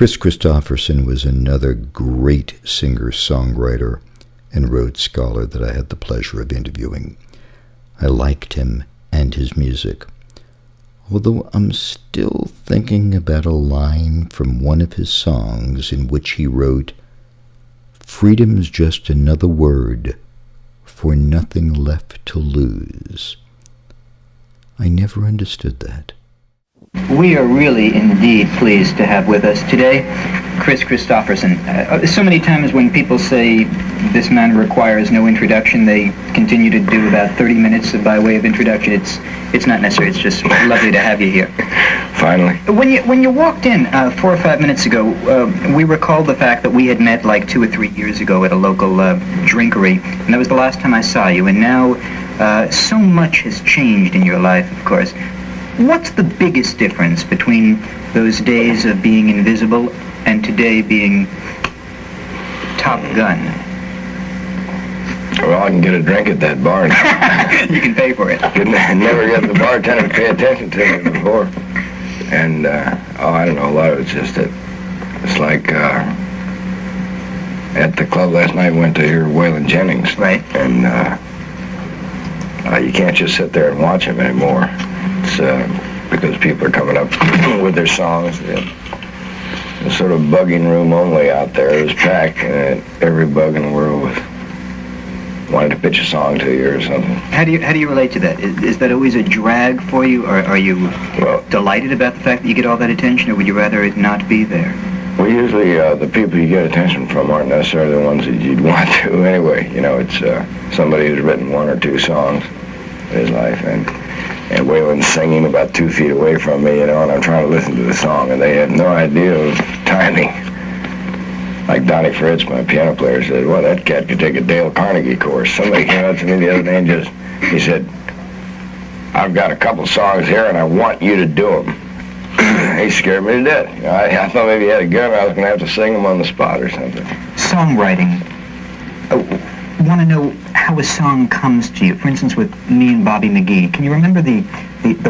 Kris Kristofferson was another great singer-songwriter and Rhodes Scholar that I had the pleasure of interviewing. I liked him and his music, although I'm still thinking about a line from one of his songs in which he wrote, "Freedom's just another word for nothing left to lose." I never understood that. We are really indeed pleased to have with us today Kris Kristofferson. So many times when people say this man requires no introduction, they continue to do about 30 minutes by way of introduction. It's not necessary. It's just lovely to have you here. Finally. When you walked in 4 or 5 minutes ago, we recalled the fact that we had met like 2 or 3 years ago at a local drinkery, and that was the last time I saw you. And now so much has changed in your life, of course. What's the biggest difference between those days of being invisible and today being Top Gun? Well, I can get a drink at that bar now. You can pay for it. Never got the bartender to pay attention to me before. And, I don't know, a lot of it's just that it's like at the club last night, went to hear Waylon Jennings. Right. And you can't just sit there and watch him anymore. It's because people are coming up with their songs. The sort of bugging room only out there is packed, and every bug in the world was wanted to pitch a song to you or something. How do you relate to that? Is that always a drag for you, or are you delighted about the fact that you get all that attention, or would you rather it not be there? Well, usually the people you get attention from aren't necessarily the ones that you'd want to anyway. You know, it's somebody who's written 1 or 2 songs in his life, and Waylon's singing about 2 feet away from me, you know, and I'm trying to listen to the song, and they have no idea of timing. Like Donnie Fritz, my piano player, said, well, that cat could take a Dale Carnegie course. Somebody came up to me the other day and he said, I've got a couple songs here, and I want you to do them. He scared me to death. You know, I thought maybe he had a gun, I was going to have to sing them on the spot or something. Songwriting. I want to know how a song comes to you. For instance, with me and Bobby McGee, can you remember the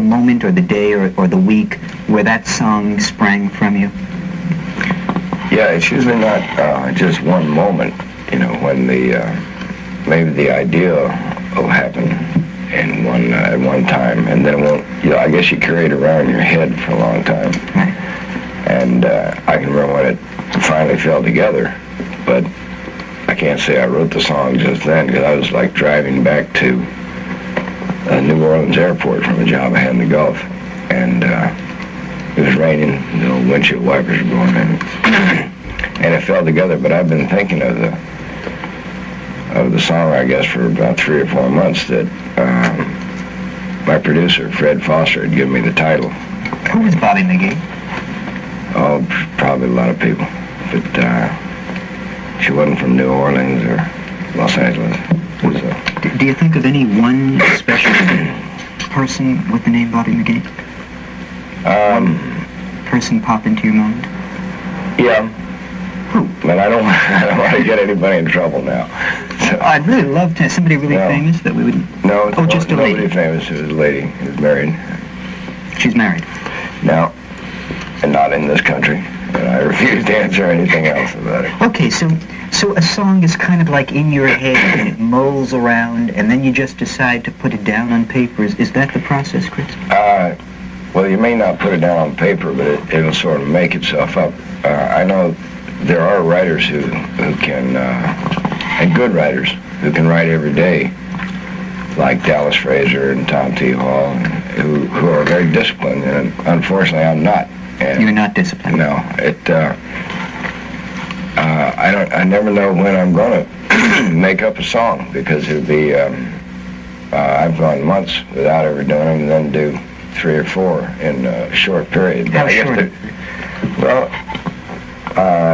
moment or the day or the week where that song sprang from you? Yeah, it's usually not just one moment, you know, when maybe the idea will happen in at one time, and then it won't, you know, I guess you carry it around in your head for a long time. Right. And I can remember when it finally fell together, but I can't say I wrote the song just then, because I was like driving back to New Orleans airport from a job I had in the Gulf, and it was raining, the old windshield wipers were going in, and it fell together. But I've been thinking of the song, I guess, for about 3 or 4 months, that my producer, Fred Foster, had given me the title. Who was Bobby McGee? Oh, probably a lot of people, but she wasn't from New Orleans or Los Angeles. So. Do you think of any one special person with the name Bobby McGee? Person pop into your mind? Yeah. Who? But I don't want to get anybody in trouble now. So. I'd really love to. Somebody really famous that we would... No, just a lady. Nobody famous. It was a lady who's married. She's married? No, and not in this country. And I refuse to answer anything else about it. Okay, so a song is kind of like in your head, and it mulls around, and then you just decide to put it down on paper. Is that the process, Kris? Well, you may not put it down on paper, but it'll sort of make itself up. I know there are writers who can, and good writers, who can write every day, like Dallas Fraser and Tom T. Hall, who are very disciplined, and unfortunately I'm not. And you're not disciplined? No. I never know when I'm going to make up a song, because it'd be, I've gone months without ever doing them, and then do 3 or 4 in a short period. How short?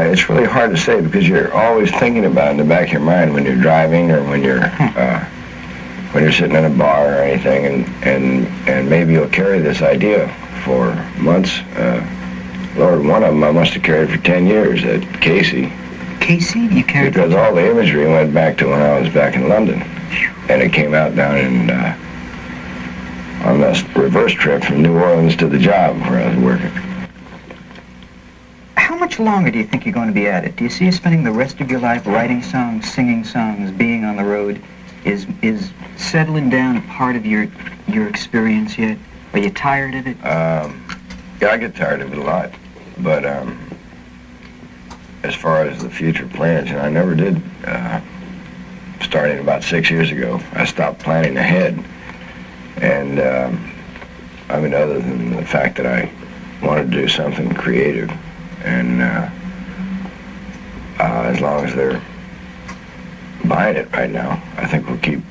It's really hard to say, because you're always thinking about it in the back of your mind when you're driving, or when you're sitting in a bar or anything, and maybe you'll carry this idea for months. Lord, one of them I must have carried for 10 years at Casey. Casey? You carried? Because all the imagery went back to when I was back in London. And it came out down in, on this reverse trip from New Orleans to the job where I was working. How much longer do you think you're going to be at it? Do you see you spending the rest of your life writing songs, singing songs, being on the road? Is settling down a part of your experience yet? Are you tired of it? Yeah, I get tired of it a lot. But as far as the future plans, I never did. Starting about 6 years ago, I stopped planning ahead. And other than the fact that I wanted to do something creative, and as long as they're buying it right now, I think we'll keep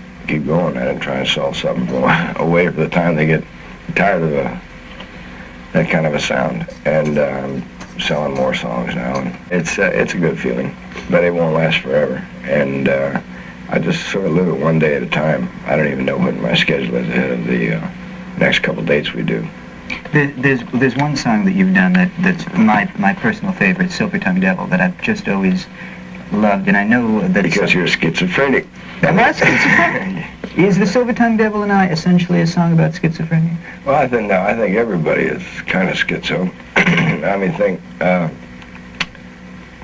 going at it and try and solve something away for the time they get tired of that kind of a sound. And selling more songs now, and it's a good feeling, but it won't last forever. And I just sort of live it one day at a time. I don't even know what my schedule is ahead of the next couple dates we do. There's one song that you've done that's my personal favorite, Silver Tongue Devil, that I've just always loved, and I know that because you're schizophrenic. Am I schizophrenic? Is the Silver Tongue Devil and I essentially a song about schizophrenia? Well, I think everybody is kind of schizo. Think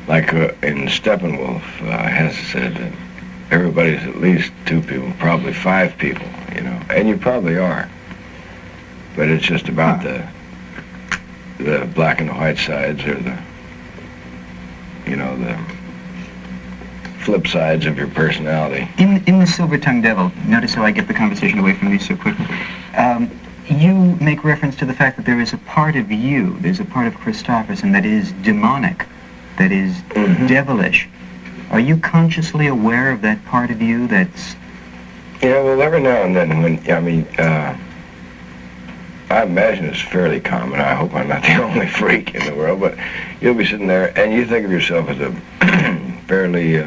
like in Steppenwolf has said that everybody's at least two people, probably five people, and you probably are. But it's just about the black and the white sides, or the flip sides of your personality. In the Silver Tongue Devil, notice how I get the conversation away from you so quickly. You make reference to the fact that there is a part of you, there's a part of Kristofferson that is demonic, that is devilish. Are you consciously aware of that part of you that's... Well, every now and then I imagine it's fairly common. I hope I'm not the only freak in the world, but you'll be sitting there and you think of yourself as a fairly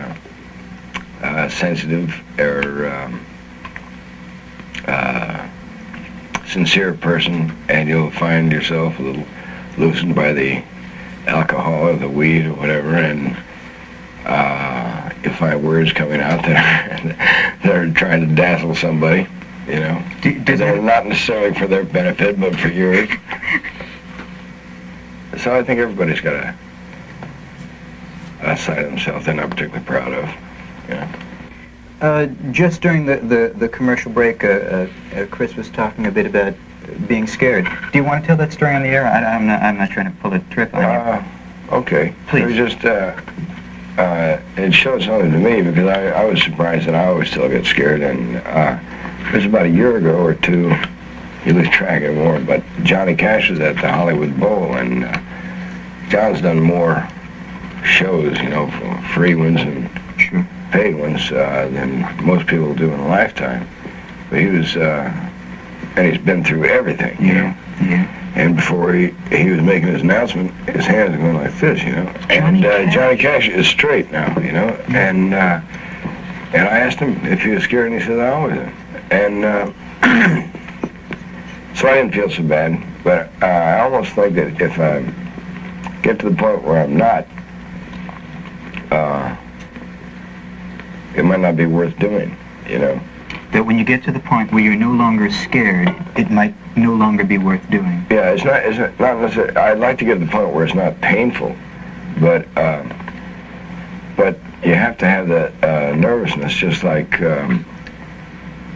sensitive or sincere person, and you'll find yourself a little loosened by the alcohol or the weed or whatever, and you'll find words coming out that are trying to dazzle somebody, they're not necessarily for their benefit, but for yours. So I think everybody's got a side of themselves they're not particularly proud of. Just during the commercial break, Kris was talking a bit about being scared. Do you want to tell that story on the air? I'm not trying to pull a trick on you. Okay. Please. It was just it showed something to me, because I was surprised that I always still get scared. And it was about a year ago or two. You lose track anymore. But Johnny Cash was at the Hollywood Bowl, and John's done more shows, free ones and paid ones than most people do in a lifetime. But he was, and he's been through everything, Yeah. And before he was making his announcement, his hands were going like this, And Johnny Cash is straight now, And I asked him if he was scared, and he said, I always am. And so I didn't feel so bad. But I almost think that if I get to the point where I'm not, it might not be worth doing, That when you get to the point where you're no longer scared, it might no longer be worth doing. Yeah, it's not necessarily. I'd like to get to the point where it's not painful, but you have to have that nervousness. Just like,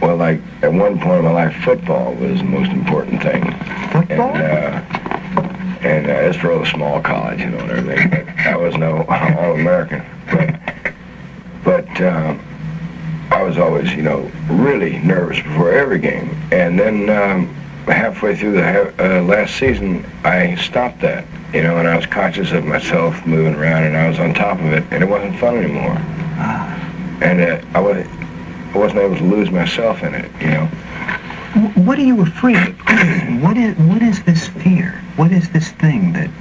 like at one point in my life, football was the most important thing. Football? And it's for a small college, and everything. But I was no All-American, but I was always, really nervous before every game. And then halfway through the last season, I stopped that, and I was conscious of myself moving around, and I was on top of it, and it wasn't fun anymore. And I wasn't able to lose myself in it, What are you afraid of? What is this fear? What is this thing that's...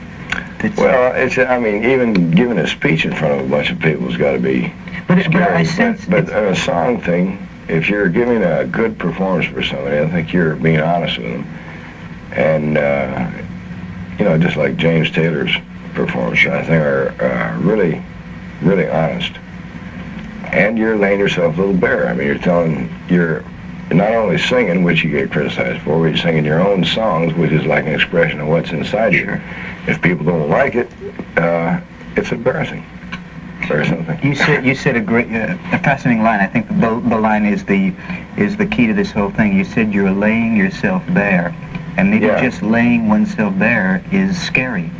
Well, even giving a speech in front of a bunch of people has got to be scary. But a song thing, if you're giving a good performance for somebody, I think you're being honest with them. And, just like James Taylor's performance, I think are really, really honest. And you're laying yourself a little bare. You're not only singing, which you get criticized for, but you're singing your own songs, which is like an expression of what's inside you. If people don't like it, it's embarrassing. Or something. You said a great, a fascinating line. I think the line is the key to this whole thing. You said you're laying yourself bare, and maybe just laying oneself bare is scary.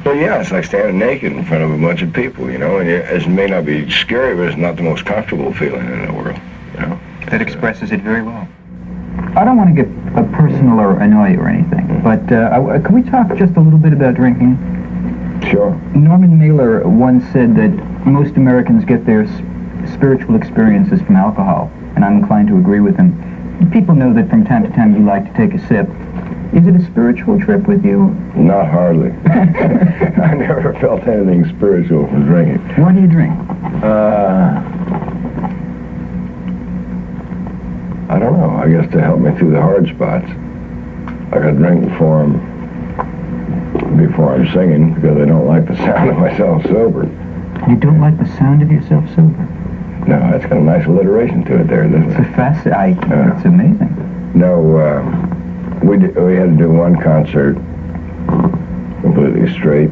Well, yeah, it's like standing naked in front of a bunch of people, you know. And it may not be scary, but it's not the most comfortable feeling in the world, you know. That expresses it very well. I don't want to get personal or annoy you or anything, but can we talk just a little bit about drinking? Sure. Norman Mailer once said that most Americans get their spiritual experiences from alcohol, and I'm inclined to agree with him. People know that from time to time you like to take a sip. Is it a spiritual trip with you? Not hardly. I never felt anything spiritual from drinking. Why do you drink? I don't know. I guess to help me through the hard spots. Like I drink before I'm singing because I don't like the sound of myself sober. You don't like the sound of yourself sober? No, that's got a nice alliteration to it there, doesn't it? It's amazing. No, we had to do one concert completely straight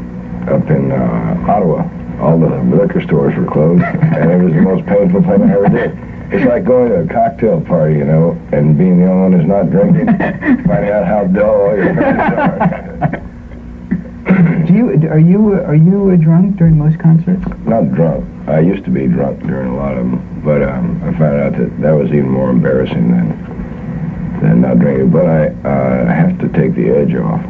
up in Ottawa. All the liquor stores were closed, and it was the most painful thing I ever did. It's like going to a cocktail party, you know, and being the only one who's not drinking, finding out how dull all your friends are. Are you drunk during most concerts? Not drunk. I used to be drunk during a lot of them, but I found out that was even more embarrassing than not drinking. But I have to take the edge off.